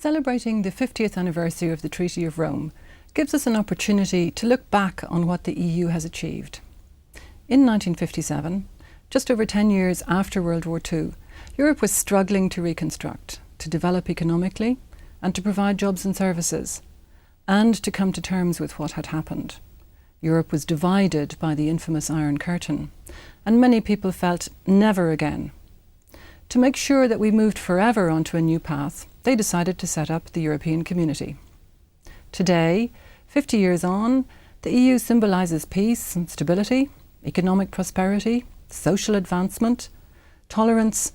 Celebrating the 50th anniversary of the Treaty of Rome gives us an opportunity to look back on what the EU has achieved. In 1957, just over 10 years after World War II, Europe was struggling to reconstruct, to develop economically, and to provide jobs and services, and to come to terms with what had happened. Europe was divided by the infamous Iron Curtain, and many people felt never again. To make sure that we moved forever onto a new path, they decided to set up the European Community. Today, 50 years on, the EU symbolises peace and stability, economic prosperity, social advancement, tolerance,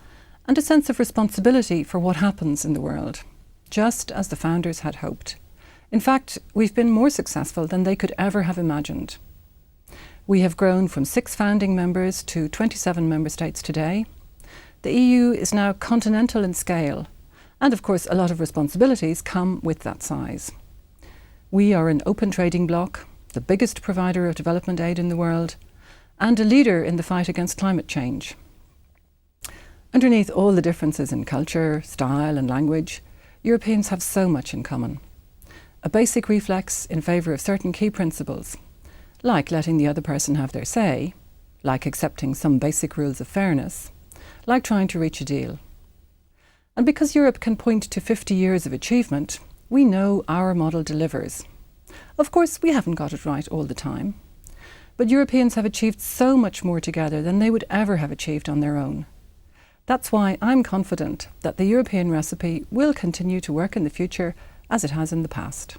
and a sense of responsibility for what happens in the world, just as the founders had hoped. In fact, we've been more successful than they could ever have imagined. We have grown from 6 founding members to 27 member states today. The EU is now continental in scale, and of course a lot of responsibilities come with that size. We are an open trading bloc, the biggest provider of development aid in the world, and a leader in the fight against climate change. Underneath all the differences in culture, style and language, Europeans have so much in common. A basic reflex in favour of certain key principles, like letting the other person have their say, like accepting some basic rules of fairness, like trying to reach a deal. And because Europe can point to 50 years of achievement, we know our model delivers. Of course, we haven't got it right all the time, but Europeans have achieved so much more together than they would ever have achieved on their own. That's why I'm confident that the European recipe will continue to work in the future as it has in the past.